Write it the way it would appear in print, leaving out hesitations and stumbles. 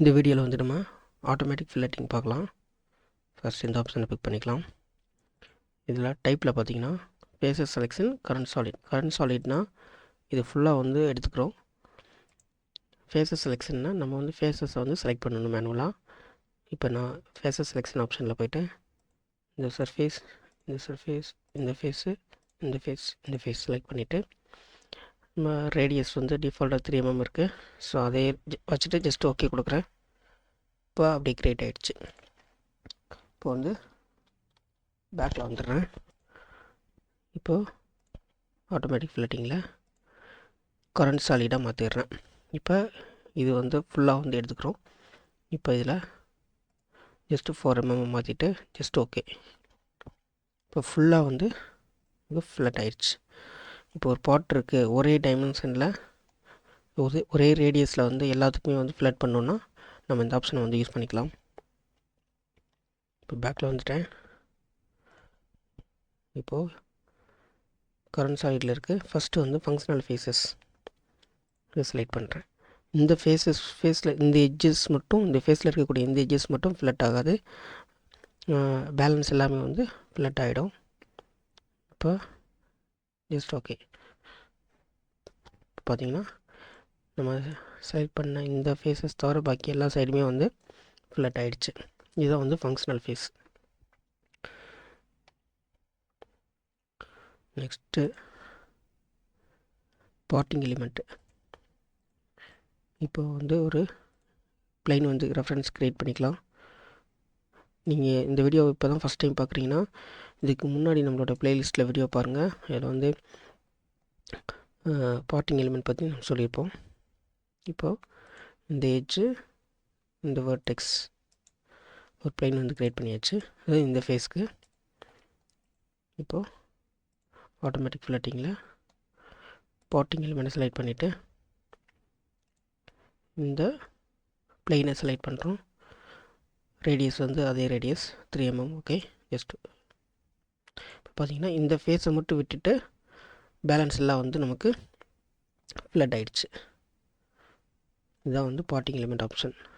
இந்த வீடியோவில் வந்து நம்ம ஆட்டோமேட்டிக் ஃபில்லட்டிங் பார்க்கலாம். ஃபர்ஸ்ட் இந்த ஆப்ஷனை பிக் பண்ணிக்கலாம். இதில் டைப்பில் பார்த்தீங்கன்னா ஃபேஸஸ் செலெக்ஷன் கரண்ட் சாலிட்னா இது ஃபுல்லாக வந்து எடுத்துக்கிறோம். ஃபேஸஸ் செலெக்ஷன்னா நம்ம வந்து ஃபேஸஸை வந்து செலக்ட் பண்ணணும் மேனுவலாக. இப்போ நான் ஃபேஸஸ் செலெக்ஷன் ஆப்ஷனில் போய்ட்டு இந்த சர்ஃபேஸ் இந்த ஃபேஸ் செலக்ட் பண்ணிவிட்டு நம்ம ரேடியஸ் வந்து டிஃபால்ட்டாக 3 mm இருக்குது. ஸோ அதே வச்சுட்டு ஜஸ்ட் ஓகே கொடுக்குறேன். இப்போ அப்படியே க்ரியேட் ஆகிடுச்சு. இப்போ வந்து பேக்கில் வந்துடுறேன். இப்போது ஆட்டோமேட்டிக் ஃபில்லட்டிங்கில் கரண்ட் சாலிடாக மாற்றிடுறேன். இப்போ இது வந்து ஃபுல்லாக வந்து எடுத்துக்கிறோம். இப்போ இதில் ஜஸ்ட்டு 4 mm மாற்றிட்டு ஜஸ்ட் ஓகே. இப்போ ஃபுல்லாக வந்து இது ஃபில்லட் ஆயிடுச்சு. இப்போ ஒரு பாட் இருக்குது, ஒரே டைமென்ஷனில் ஒரே ரேடியஸில் வந்து எல்லாத்துக்குமே வந்து ஃபில்லட் பண்ணோன்னா நம்ம இந்த ஆப்ஷனை வந்து யூஸ் பண்ணிக்கலாம். இப்போ பேக்கில் வந்துட்டேன். இப்போது கரண்ட் சாலிடில் இருக்குது. ஃபஸ்ட்டு வந்து ஃபங்க்ஷனல் ஃபேஸஸ் இதை செலக்ட் பண்ணுறேன். இந்த ஃபேஸில் இந்த எட்ஜஸ் மட்டும், இந்த ஃபேஸில் இருக்கக்கூடிய இந்த எட்ஜஸ் மட்டும் ஃபில்லட் ஆகாது, பேலன்ஸ் எல்லாமே வந்து ஃபில்லட் ஆகிடும். இப்போ ஜஸ்ட் ஓகே. பார்த்திங்கன்னா நம்ம செலக்ட் பண்ண இந்த ஃபேஸஸ் தவிர பாக்கி எல்லா சைடுமே வந்து ஃபில்லட் ஆகிடுச்சு. இதுதான் வந்து functional phase. Next parting element. இப்போ வந்து ஒரு ப்ளைன் வந்து ரெஃபரன்ஸ் க்ரியேட் பண்ணிக்கலாம். நீங்கள் இந்த வீடியோ இப்போ தான் ஃபஸ்ட் டைம் பார்க்குறீங்கன்னா இதுக்கு முன்னாடி நம்மளோட ப்ளேலிஸ்ட்டில் வீடியோ பாருங்கள். அதில் வந்து பார்ட்டிங் எலிமெண்ட் பற்றி நம்ம சொல்லியிருப்போம். இப்போது இந்த எட்ஜு, இந்த வெர்டெக்ஸ் ஒரு ப்ளைன் வந்து க்ரியேட் பண்ணியாச்சு. அது இந்த ஃபேஸ்க்கு. இப்போது ஆட்டோமேட்டிக் ஃபில்லட்டிங்கில் பார்ட்டிங் எலிமெண்ட்டை செலக்ட் பண்ணிவிட்டு இந்த ப்ளைனை செலக்ட் பண்ணுறோம். ரேடியஸ் வந்து அதே ரேடியஸ் 3 mm. ஓகே. ஜஸ்ட் இப்போ பார்த்திங்கன்னா இந்த ஃபேஸை மட்டும் விட்டுட்டு பேலன்ஸ் எல்லாம் வந்து நமக்கு ஃபில்லட் ஆகிடுச்சு. இதுதான் வந்து பார்ட்டிங் எலிமெண்ட் ஆப்ஷன்.